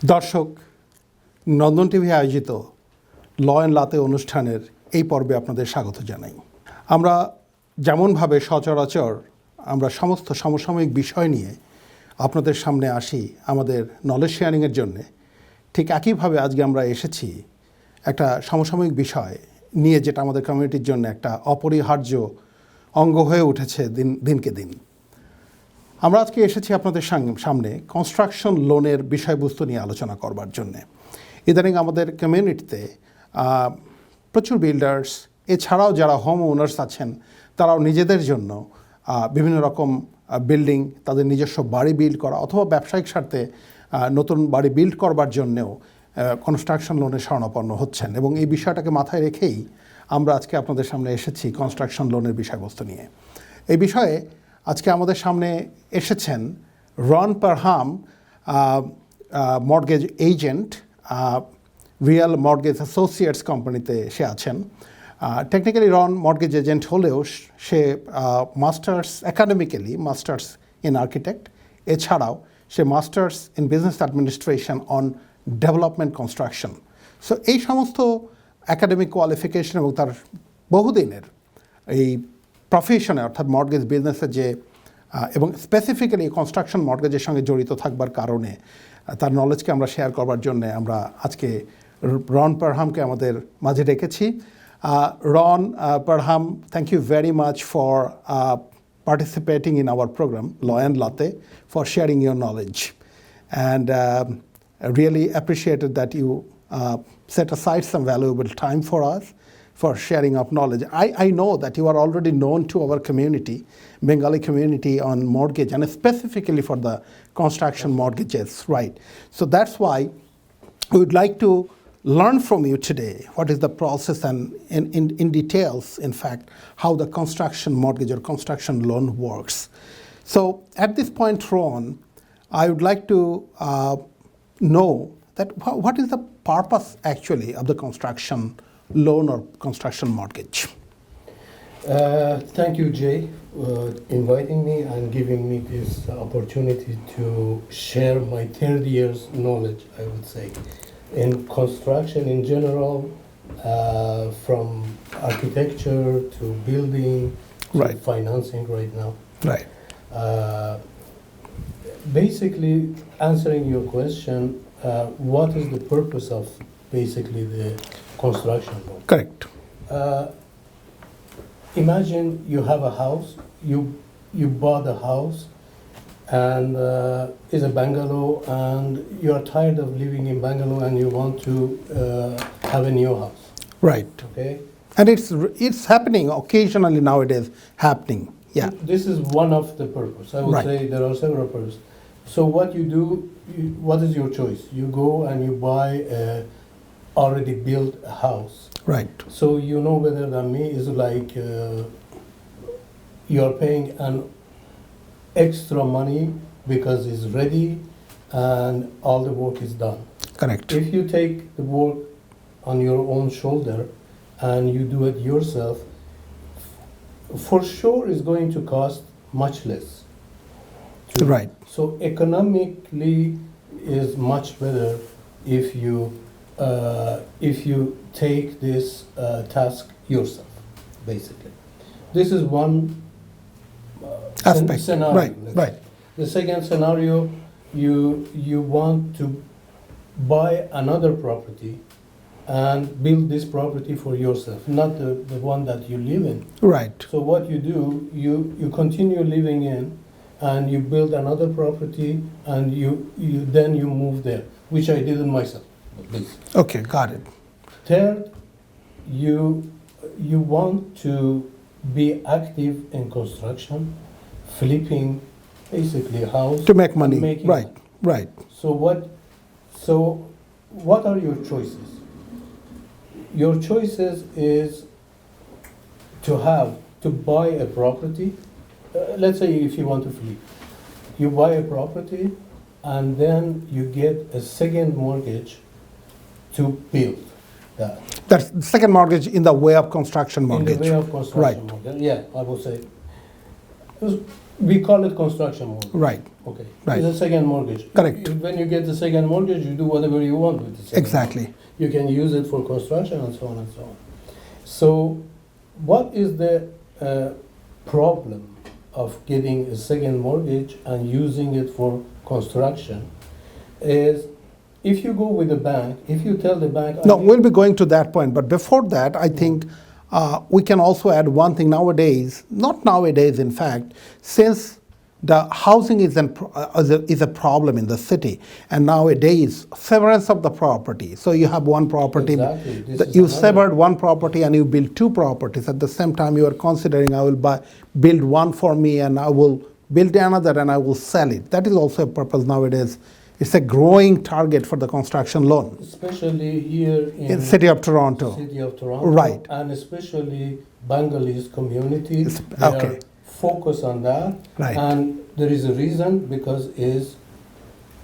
দর্শক, নন্দন টিভি আয়োজিত law and লাতে অনুষ্ঠানের এই পর্বে আপনাদের স্বাগত জানাই। আমরা যেমনভাবে সচরাচর আমরা সমস্ত সমসাময়িক বিষয় নিয়ে আপনাদের সামনে আসি আমাদের নলেজ শেয়ারিংয়ের জন্যে, ঠিক একইভাবে আজকে আমরা এসেছি একটা সমসাময়িক বিষয় নিয়ে, যেটা আমাদের কমিউনিটির জন্য একটা অপরিহার্য অঙ্গ হয়ে উঠেছে দিনকে দিন। আমরা আজকে এসেছি আপনাদের সামনে কনস্ট্রাকশন লোনের বিষয়বস্তু নিয়ে আলোচনা করবার জন্যে। ইদানিং আমাদের কমিউনিটিতে প্রচুর বিল্ডার্স, এছাড়াও যারা হোম ওনার্স আছেন, তারাও নিজেদের জন্য বিভিন্ন রকম বিল্ডিং, তাদের নিজস্ব বাড়ি বিল্ড করা অথবা ব্যবসায়িক স্বার্থে নতুন বাড়ি বিল্ড করবার জন্যেও কনস্ট্রাকশন লোনে শরণাপন্ন হচ্ছেন, এবং এই বিষয়টাকে মাথায় রেখেই আমরা আজকে আপনাদের সামনে এসেছি কনস্ট্রাকশন লোনের বিষয়বস্তু নিয়ে। এই বিষয়ে আজকে আমাদের সামনে এসেছেন Ron Parham, mortgage agent, real mortgage associates কোম্পানিতে সে আছেন। টেকনিক্যালি রন মর্গেজ এজেন্ট হলেও সে masters academically masters in architect, এছাড়াও সে masters in business administration on development construction. So এই সমস্ত একাডেমিক কোয়ালিফিকেশন এবং তার বহুদিনের এই প্রফেশনে অর্থাৎ মর্গেজ বিজনেসে যে এবং স্পেসিফিক্যালি কনস্ট্রাকশন মর্গেজের সঙ্গে জড়িত থাকবার কারণে তার নলেজকে আমরা শেয়ার করবার জন্য আমরা আজকে রন পারহামকে আমাদের মাঝে রেখেছি। Ron Parham, thank you very much for participating in our program, Law and Latte, for sharing your knowledge. And I really appreciated that you set aside some valuable time for us for sharing of knowledge. I know that you are already known to our community, Bengali community, on mortgage, and specifically for the construction mortgages, right? So that's why we would like to learn from you today what is the process and in details, in fact, how the construction mortgage or construction loan works. So at this point, Ron, I would like to know that what is the purpose actually of the construction loan or construction mortgage? Thank you, Jay, inviting me and giving me this opportunity to share my 30 years knowledge, I would say, in construction in general, from architecture to building to Right. financing right now. Right. Basically, answering your question, what is the purpose of basically the construction loan? Correct. Imagine you have a house, you bought a house, and it's a bungalow, and you are tired of living in bungalow and you want to have a new house. Right. Okay? And it's happening occasionally nowadays, happening. Yeah. This is one of the purpose. I would Right. say there are several purposes. So what you do, what is your choice? You go and you buy a already built house. Right. So you know better than me, is like you're paying an extra money because it's ready and all the work is done. Correct. If you take the work on your own shoulder and you do it yourself, for sure it's going to cost much less. Right. So economically is much better if you take this task yourself, basically. This is one Aspect. scenario. Right. let's Right. say. The second scenario, you want to buy another property and build this property for yourself, not the one that you live in. Right. So what you do, you continue living in, and you build another property, and then you move there, which I did myself. Basically. Okay. Got it. Third, you want to be active in construction, flipping basically house To make money. and making Right. money. Right. So what are your choices? Your choices is to buy a property. Let's say if you want to flip, you buy a property and then you get a second mortgage to build that. That's the second mortgage in the way of construction mortgage. In the way of construction Right. mortgage. Yeah, I will say. We call it construction mortgage. Right. Okay. Right. It's a second mortgage. Correct. When you get the second mortgage, you do whatever you want with the second Exactly. mortgage. You can use it for construction and so on and so on. So, what is the problem of getting a second mortgage and using it for construction? Is if you go with a bank, if you tell the bank, No, we'll be going to that point. But before that, I think we can also add one thing nowadays, not nowadays, in fact, since the housing is a problem in the city, and nowadays, severance of the property. So you have one property, Exactly. This is you another- severed one property and you build two properties. At the same time, you are considering, I will build one for me and I will build another and I will sell it. That is also a purpose nowadays. It's a growing target for the construction loan especially here in city of Toronto. City of Toronto, Right. and especially Bengalese community. It's- They okay. are focused on that, Right. and there is a reason because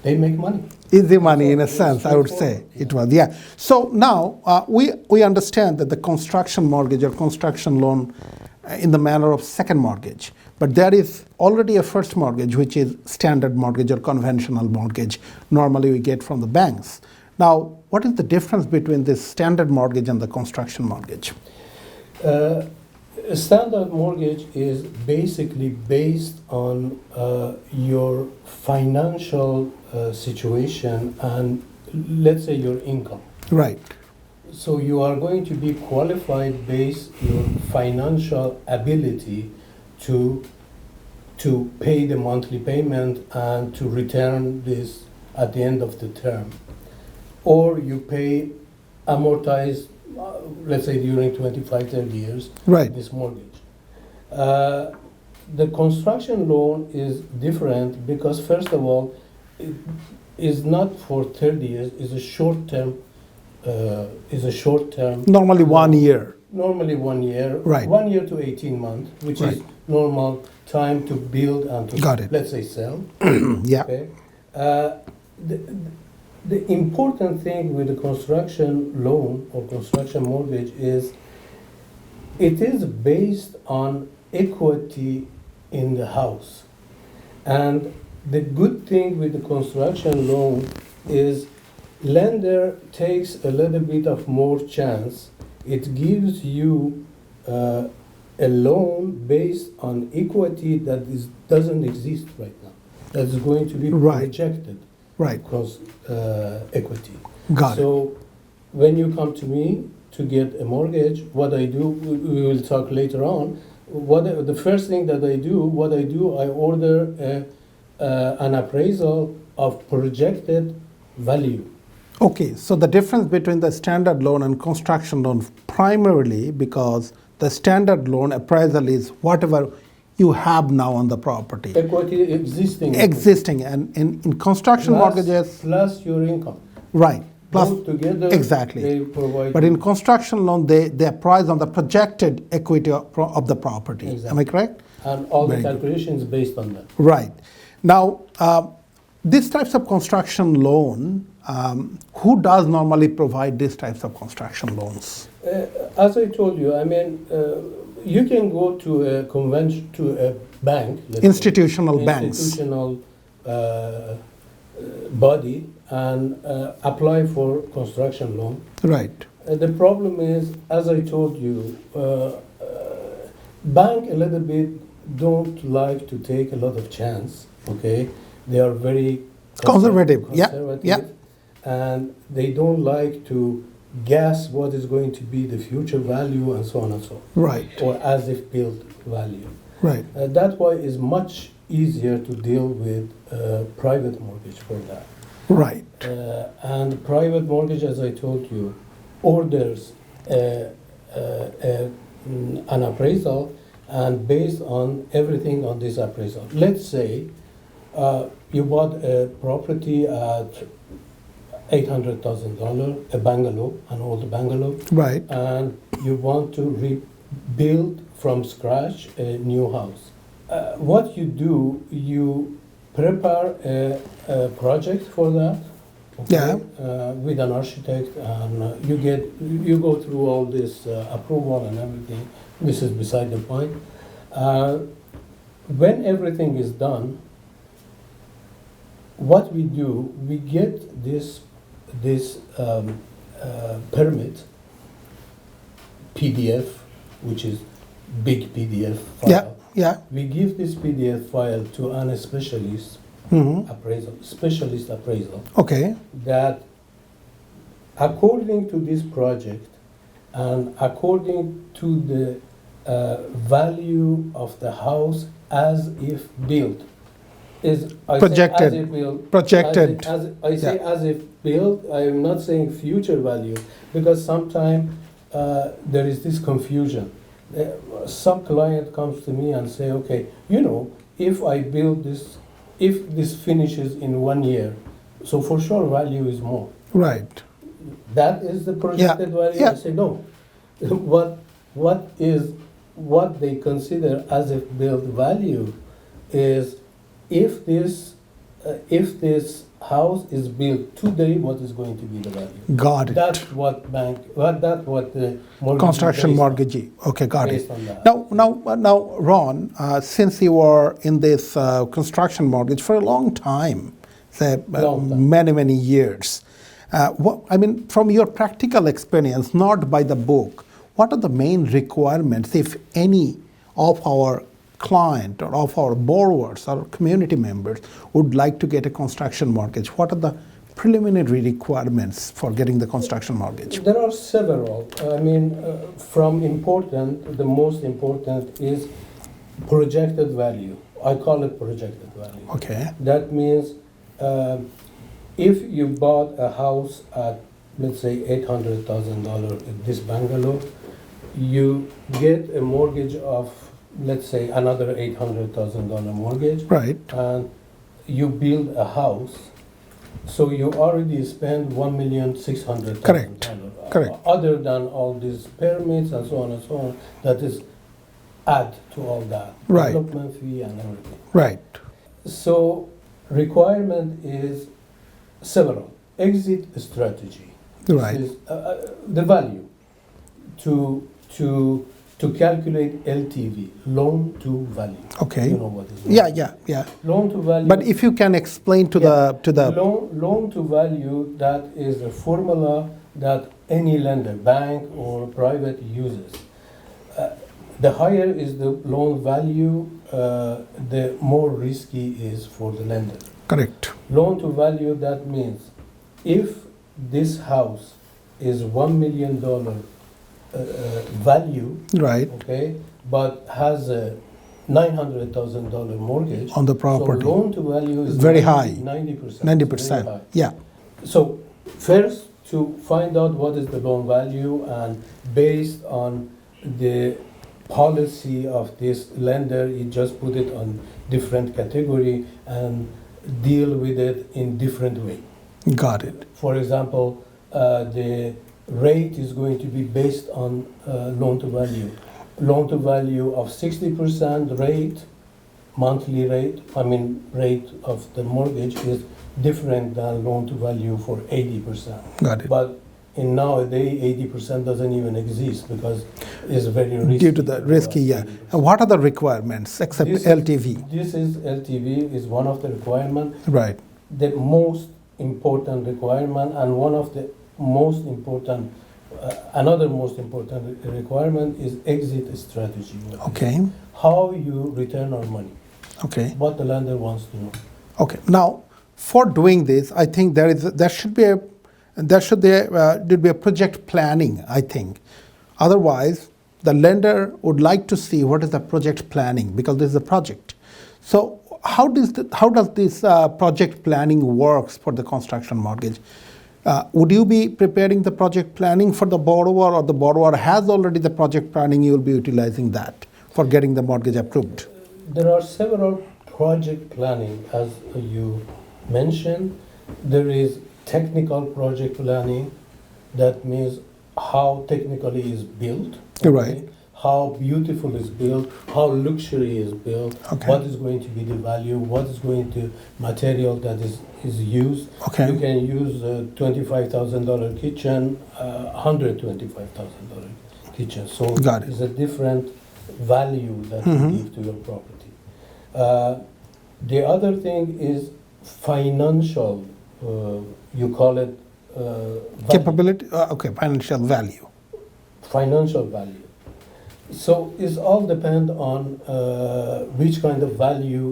they make money. Easy money in a It's sense, I would say straightforward, it was. Yeah. So now we understand that the construction mortgage or construction loan in the manner of second mortgage, but there is already a first mortgage, which is standard mortgage or conventional mortgage. Normally we get from the banks. Now, what is the difference between this standard mortgage and the construction mortgage? A standard mortgage is basically based on your financial situation and let's say your income. Right. So you are going to be qualified based your financial ability to pay the monthly payment and to return this at the end of the term, or you pay amortized, let's say during 25-30 years, Right. this mortgage. The construction loan is different because first of all, it is not for 30 years. It's a short term. Normally 1 year. Normally 1 year. Right. 1 year to 18 months, which is Right. normal time to build and to Got it. let's say sell. Yeah. Okay. The important thing with the construction loan or construction mortgage is it is based on equity in the house. And the good thing with the construction loan is lender takes a little bit of more chance. It gives you a loan based on equity that doesn't exist right now. That's going to be Right. projected Right. across equity. Got it. So when you come to me to get a mortgage, what I do, we will talk later on. The first thing that I do, I order an appraisal of projected value. Okay, so the difference between the standard loan and construction loan primarily because the standard loan appraisal is whatever you have now on the property. Equity existing. Existing and in construction Plus- mortgages, Plus your income. right. Plus, Both together, exactly. they provide. But in construction loan, they appraise on the projected equity of the property. Am I Exactly. correct? and all the Very good. calculations based on that. Right. Now, these types of construction loan, who does normally provide these types of construction loans? As I told you, I mean, you can go to a convention, to a bank, let's say, Institutional banks. institutional body, and apply for construction loan. Right. The problem is, as I told you, bank a little bit don't like to take a lot of chance. Okay, they are very Conservative. Yeah, conservative, yeah. and they don't like to guess what is going to be the future value and so on and so on, Right. or as if built value. Right. That's why it's much easier to deal with private mortgage for that. Right. And private mortgage, as I told you, orders an appraisal, and based on everything on this appraisal. Let's say you bought a property at $800,000, a bungalow, an old bungalow, Right. and you want to rebuild from scratch a new house. What you do, you prepare a project for that. Yeah. With an architect, and you go through all this approval and everything. This is beside the point. when everything is done, what we do, we get this permit PDF, which is big PDF file. Yeah, yeah. We give this PDF file to an Hmm. specialist appraisal Okay, that according to this project and according to the value of the house as if built is I Projected. say as if built, Projected. as I say Yeah. as if built. I am not saying future value because sometimes there is this confusion. Some client comes to me and say, okay, if I build this, if this finishes in 1 year, so for sure value is more. right. That is the projected value. yeah. I say no. What they consider as if built value is if this house is built today, what is going to be the value? Got it. That's what the mortgage Construction is based on. mortgagee. Okay, got Based it. on that. Now, Ron, since you were in this construction mortgage for a long time, say Long time. many years, from your practical experience, not by the book, what are the main requirements, if any, of our client or of our borrowers or community members would like to get a construction mortgage? What are the preliminary requirements for getting the construction mortgage? There are several. The most important is projected value. I call it projected value. Okay, That means if you bought a house at, let's say, $800,000 in this bungalow, you get a mortgage of, let's say, another $800,000 mortgage, right, and you build a house, so you already spend $1,600,000. Correct. Other than all these permits and so on, that is add to all that. Right. Development fee and everything. right, So requirement is several. Exit strategy. right. This is the value to calculate LTV, loan to value. Okay. You know what is loan? Yeah. Loan to value. But if you can explain to the loan to value, that is a formula that any lender, bank or private uses. The higher is the loan value, the more risky is for the lender. correct, Loan to value, that means if this house is $1 million value, right, okay, but has a $900,000 mortgage on the property. So loan to value is Very high. 90%. 90%. Very high. Yeah, So first, to find out what is the loan value, and based on the policy of this lender, you just put it on different category and deal with it in different way. got it. For example, the rate is going to be based on loan to value. Loan to value of 60% rate, monthly rate, rate of the mortgage is different than loan to value for 80%. Got it. But in nowadays, 80% doesn't even exist because it's very risky. Due to the risky, yeah. 80%. And what are the requirements except This is- LTV? This is LTV is one of the requirements. Right, The most important requirement, and one of the most important, another most important requirement is exit strategy. okay, How you return our money, okay. what the lender wants to know. Okay. Now, for doing this, I think there should be a project planning, I think. Otherwise, the lender would like to see what is the project planning, because this is a project. So how does this project planning works for the construction mortgage? Would you be preparing the project planning for the borrower, or the borrower has already the project planning, you will be utilizing that for getting the mortgage approved? There are several project planning, as you mentioned. There is technical project planning, that means how technically is built, Right. how beautiful is built, how luxury is built, Okay. what is going to be the value, what is going to material that is used. Okay. You can use a $25,000 kitchen, $125,000 kitchen. So Got it. it's a different value that you give to your property. The other thing is financial, you call it value. Capability, okay, financial value. Financial value. So it's all depend on which kind of value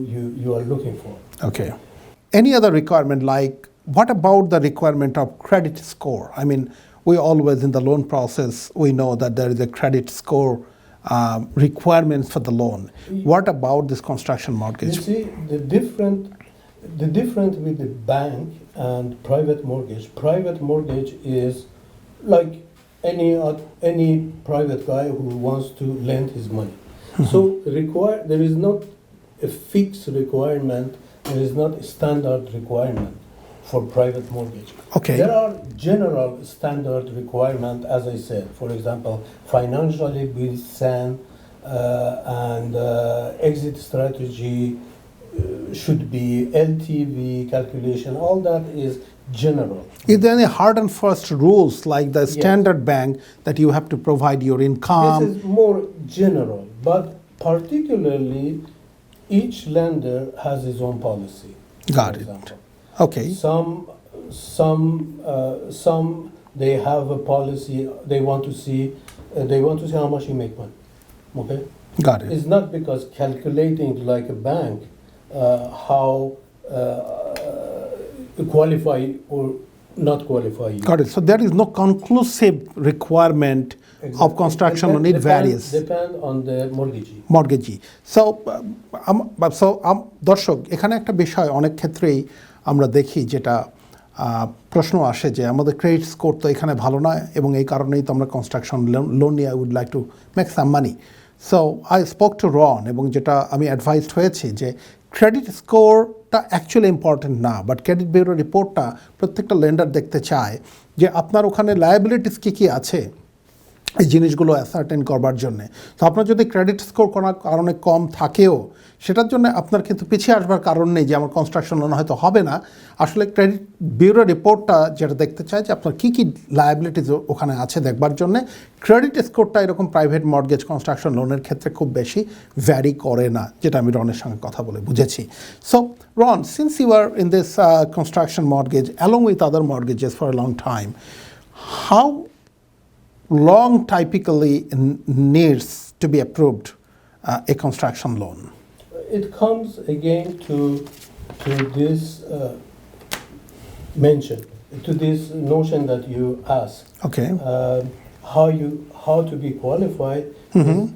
you are looking for. Okay. Any other requirement, like what about the requirement of credit score? I mean, we always in the loan process, we know that there is a credit score requirements for the loan. What about this construction mortgage? You see, the difference with the bank and private mortgage. Private mortgage is like any private guy who wants to lend his money. So there is not a fixed requirement. There is not a standard requirement for private mortgage. Okay. There are general standard requirement, as I said. For example, financially be sound and exit strategy should be LTV calculation. All that is general. Is there any hard and fast rules like the Yes. standard bank that you have to provide your income? This is more general, but particularly each lender has his own policy. Got for it. example. Okay. Some they have a policy. They want to see how much you make money. Okay, Got it. it's not because calculating like a bank how qualify or not qualify you. Got it. So there is no conclusive requirement of construction loan. It varies. Depend on the mortgagee. Mortgagee so দর্শক এখানে একটা বিষয় অনেক ক্ষেত্রেই আমরা দেখি যেটা প্রশ্ন আসে যে আমাদের ক্রেডিট স্কোর তো এখানে ভালো নয় এবং এই কারণেই তো আমরা কনস্ট্রাকশন লোন নিয়ে I would like to make some money so I spoke to Ron এবং যেটা আমি অ্যাডভাইসড হয়েছি যে ক্রেডিট স্কোরটা অ্যাকচুয়ালি ইম্পর্টেন্ট না বাট ক্রেডিট ব্যুরো রিপোর্টটা প্রত্যেকটা লেন্ডার দেখতে চায় যে আপনার ওখানে লায়াবিলিটিস কী কী আছে এই জিনিসগুলো অ্যাসার্টেন করবার জন্যে। তো আপনার যদি ক্রেডিট স্কোর কোনো কারণে কম থাকেও সেটার জন্য আপনার কিন্তু পিছিয়ে আসবার কারণ নেই যে আমার কনস্ট্রাকশন লোন হয়তো হবে না। আসলে ক্রেডিট ব্যুরো রিপোর্টটা যেটা দেখতে চায় যে আপনার কী কী লায়াবিলিটিস ওখানে আছে দেখবার জন্যে। ক্রেডিট স্কোরটা এরকম প্রাইভেট মর্গেজ কনস্ট্রাকশন লোনের ক্ষেত্রে খুব বেশি ভ্যারি করে না, যেটা আমি রনের সঙ্গে কথা বলে বুঝেছি। So Ron, since you are in this construction mortgage along with other mortgages for a long time, how long typically needs to be approved a construction loan? It comes again to this mention, to this notion that you ask. Okay. How to be qualified? Is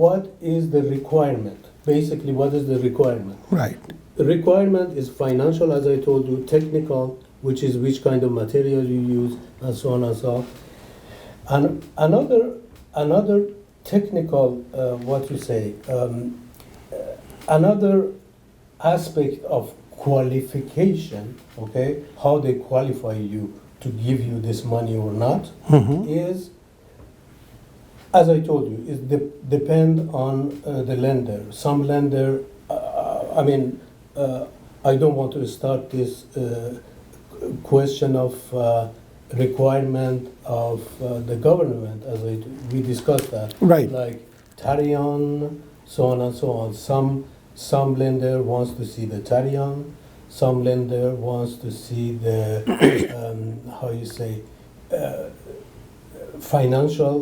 what is the requirement? Basically, what is the requirement? Right. The requirement is financial, as I told you, technical, which is which kind of material you use, and so on and so on. And another technical, what you say, another aspect of qualification, okay, how they qualify you to give you this money or not, is, as I told you, is depend on the lender. Some lender, I don't want to start this question of requirement of the government, as we discussed that. Right. Like Tarion, so on and so on. Some lender wants to see the Tarion. Some lender wants to see the financial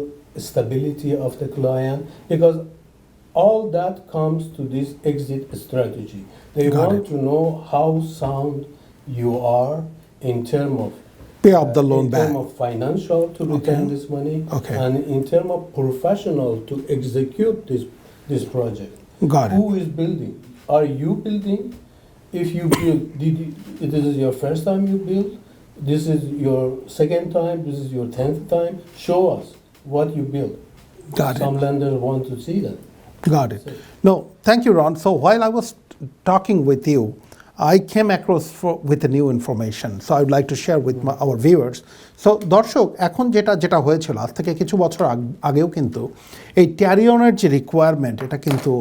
stability of the client, because all that comes to this exit strategy. They Got want it. to know how sound you are in terms of Pay off the loan in back. terms of financial to return Okay. this money, Okay. and in terms of professional to execute this project. Got it. Who is building? Are you building? If you build, this is your first time you build. This is your second time. This is your 10th time. Show us what you build. Got it. Some lenders want to see that. Got it. No, thank you, Ron. So while I was talking with you, I came across with a new information. So I would like to share with our viewers. So দর্শক, এখন যেটা হয়েছিল আজ থেকে কিছু বছর আগেও কিন্তু এই ট্যারিয়নের যে রিকোয়ারমেন্ট এটা কিন্তু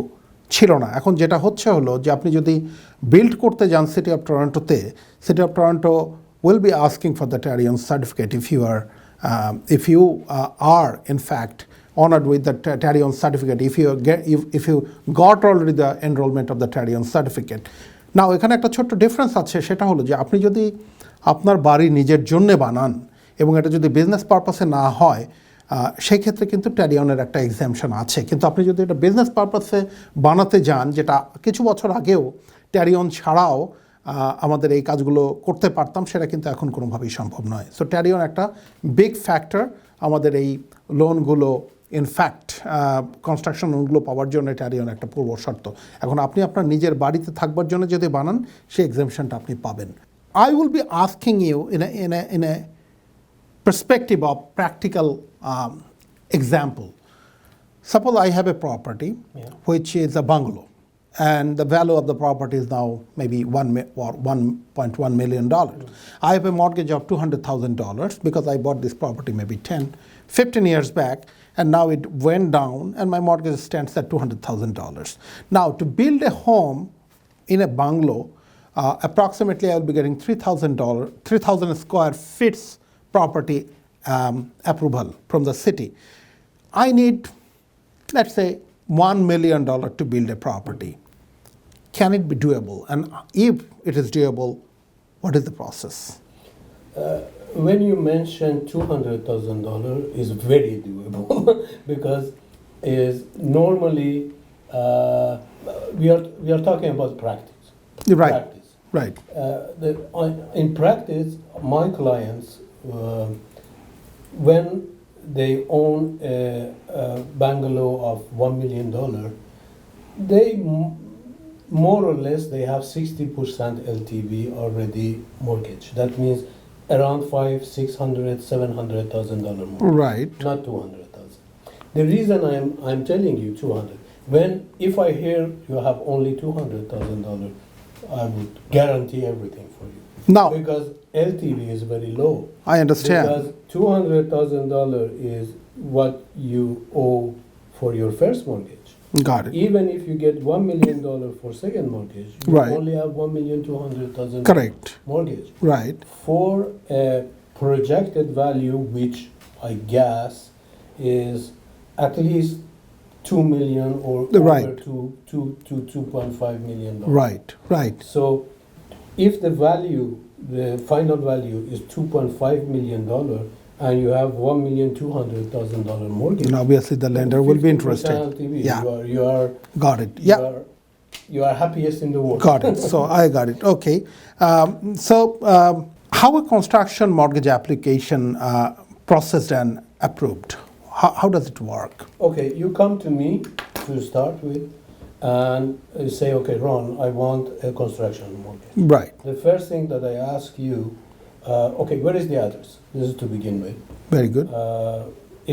ছিল না। এখন যেটা হচ্ছে হলো যে আপনি যদি বিল্ড করতে যান সিটি অফ টরন্টোতে, city of Toronto will be asking for the Tarion certificate if you are in fact honored with the Tarion certificate if you got already the enrollment of the Tarion certificate. Now এখানে একটা ছোট্ট difference আছে, সেটা হলো যে আপনি যদি আপনার বাড়ি নিজের জন্য বানান এবং এটা যদি বিজনেস পারপাসে না হয়, সেই ক্ষেত্রে কিন্তু ট্যারিয়নের একটা এক্সামশন আছে। কিন্তু আপনি যদি এটা বিজনেস পারপাসে বানাতে যান, যেটা কিছু বছর আগেও ট্যারিয়ন ছাড়াও আমাদের এই কাজগুলো করতে পারতাম, সেটা কিন্তু এখন কোনোভাবেই সম্ভব নয়। সো ট্যারিয়ন একটা বিগ ফ্যাক্টর আমাদের এই লোনগুলো, ইনফ্যাক্ট কনস্ট্রাকশন লোনগুলো পাওয়ার জন্য ট্যারিয়ন একটা পূর্ব শর্ত। এখন আপনি আপনার নিজের বাড়িতে থাকবার জন্য যদি বানান, সেই এক্সামশনটা আপনি পাবেন। I will be asking you in a perspective of practical example. Suppose I have a property which is a bungalow, and the value of the property is now maybe $1.1 million. I have a mortgage of $200,000 because I bought this property maybe 15 years back, and now it went down and my mortgage stands at $200,000. Now to build a home in a bungalow, approximately I will be getting $3,000 square feet property approval from the city. I need, let's say, $1 million to build a property. Can it be doable? And if it is doable, what is the process? When you mention $200,000 is very doable because is normally we are talking about practice. Right. Practice. Right. In practice, my clients, when they own a bungalow of $1 million, they more or less they have 60% LTV already mortgage. That means around $500,000, $600,000, $700,000 mortgage. Right. Not 200,000. The reason I'm telling you 200, if I hear you have only $200,000, I would guarantee everything for you. Now, Because LTV is very low. I understand. Because $200,000 is what you owe for your first mortgage. Got it. Even if you get $1 million for second mortgage, you Right. only have $1,200,000 Correct. mortgage. Right. For a projected value, which I guess is at least $2 million or Right. over to $2.5 million. Right. Right. So if the final value is $2.5 million and you have $1,200,000 mortgage, And obviously the lender will be 50% interested. LTV, Yeah. you are Got it. you Yeah. you are happiest in the world. Got it. So I got it. Okay. How a construction mortgage application processed and approved? How does it work? Okay, you come to me to start with and you say, okay, Ron, I want a construction mortgage. Right. The first thing that I ask you, okay, where is the address? This is to begin with. Very good.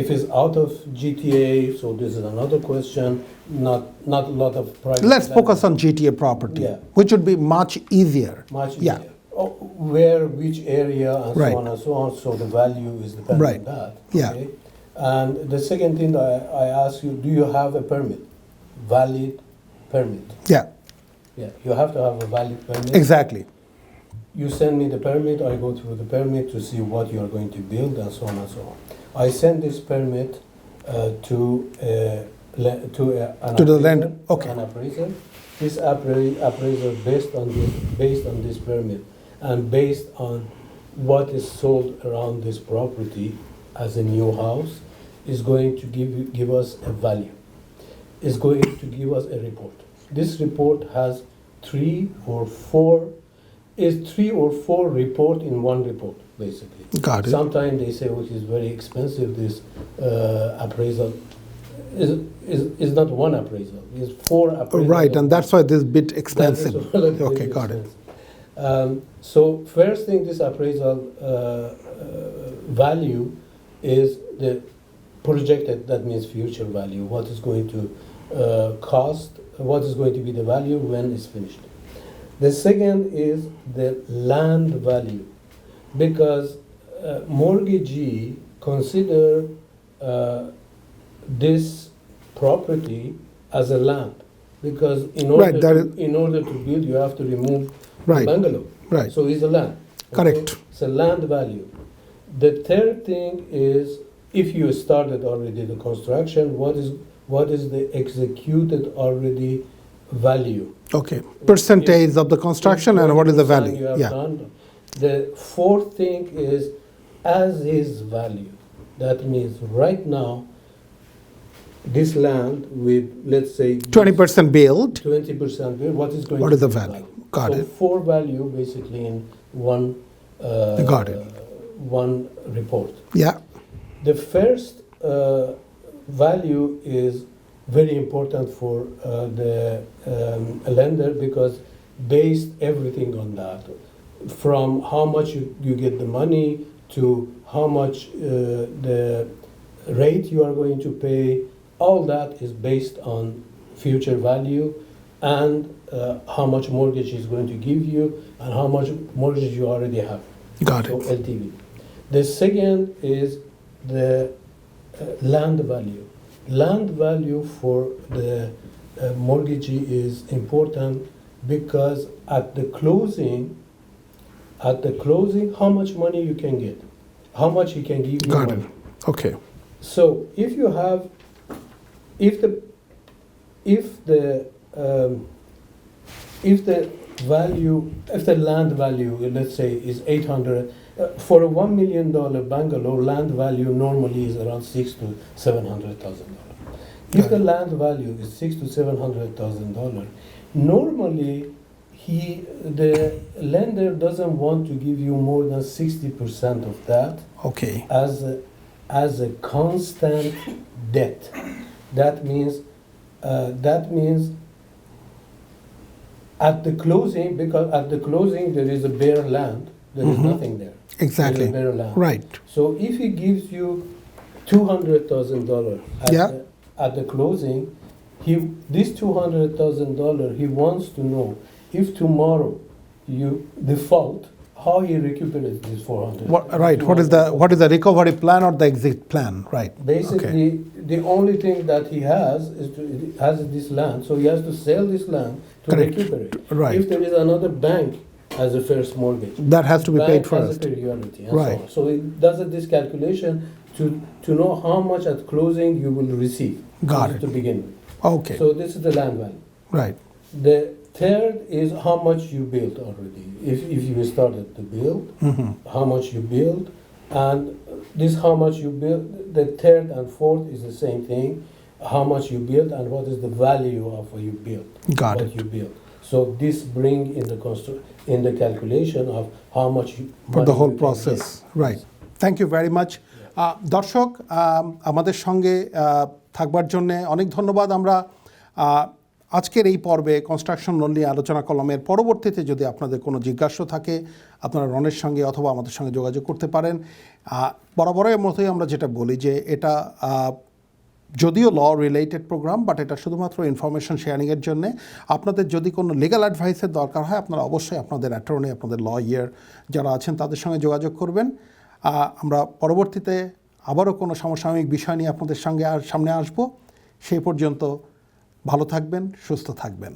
If it's out of GTA, so this is another question, not a lot of private Let's land. focus on GTA property, Yeah. which would be much easier. Much Yeah. easier. Oh, where, which area, and Right. so on and so on, so the value is dependent Right. on that. Yeah. Okay? And the second thing that I ask you, do you have a permit? Valid permit. Yeah. Yeah, you have to have a valid permit. Exactly. You send me the permit, I go through the permit to see what you are going to build and so on and so on. I send this permit to the lender, okay. An appraiser. This appraiser based on this permit and based on what is sold around this property as a new house is going to give us a value. Is going to give us a report. This report has three or four report in one report, basically. Got it. Sometimes they say, which is very expensive, this appraisal is not one appraisal, it's four appraisals. Right, and that's why this bit expensive. That is relatively Okay, got it. expensive. So first thing, this appraisal value is the projected, that means future value, what is going to cost, what is going to be the value when it's finished. The second is the land value, because mortgagee consider this property as a land, because in order to build you have to remove Right. the bungalow. Right. So it's a land. Correct. It's a land value. The third thing is if you started already the construction, what is the executed already value? Okay. Percentage of the construction and what is the You value? have Yeah. done. The fourth thing is as is value. That means right now, this land with, let's say, 20% build. 20%, what is going What to is the be value? Got so it. four value basically in one Got it. one report. Yeah. The first value is very important for the lender because based everything on that, from how much you get the money to how much the rate you are going to pay, all that is based on future value and how much mortgage is going to give you and how much mortgage you already have. Got So it. LTV. The second is the land value. Land value for the mortgagee is important because at the closing, how much money you can get, how much he can give you Got it. money. Okay. So if you have, if the land value, let's say, is 800, for a $1 million bungalow, land value normally is around $600,000 to $700,000. If the land value is $600,000 to $700,000, normally the lender doesn't want to give you more than 60% of that Okay. as a constant debt. That means at the closing, because at the closing there is a bare land, there is nothing there. Exactly. There is a bare land. Right. So if he gives you $200,000 Yeah. at the closing, this $200,000 he wants to know if tomorrow you default, how he recuperates this 400. Right. What is the recovery plan or the exit plan? Right. Basically, the only thing that he has has this land, so he has to sell this land to Correct. recuperate. Right. If there is another bank as a first mortgage, That has to be bank paid has first. a priority, and Right. so on. So it does this calculation to know how much at closing you will receive. Got to it. begin with. Okay. So this is the land value. Right. The third is how much you built already. If you started to build, how much you build, and this how much you build. The third and fourth is the same thing. How much you build and what is the value of what you built. Got what it. you built. So this bring in the calculation of how much you For the money whole you can process. get. Right. Thank you very much. দর্শক আমাদের সঙ্গে থাকবার জন্য অনেক ধন্যবাদ। আমরা আজকের এই পর্বে কনস্ট্রাকশন লোন নিয়ে আলোচনা করলাম। এর পরবর্তীতে যদি আপনাদের কোনো জিজ্ঞাসা থাকে আপনারা রনের সঙ্গে অথবা আমাদের সঙ্গে যোগাযোগ করতে পারেন। বরাবরের মতোই আমরা যেটা বলি যে এটা যদিও ল রিলেটেড প্রোগ্রাম, বাট এটা শুধুমাত্র ইনফরমেশন শেয়ারিংয়ের জন্য। আপনাদের যদি কোনো লিগ্যাল অ্যাডভাইসের দরকার হয় আপনারা অবশ্যই আপনাদের অ্যাটর্নি, আপনাদের লয়ার যারা আছেন তাদের সঙ্গে যোগাযোগ করবেন। আমরা পরবর্তীতে আবারও কোনো সমসাময়িক বিষয় নিয়ে আপনাদের সঙ্গে সামনে আসব। সেই পর্যন্ত ভালো থাকবেন, সুস্থ থাকবেন।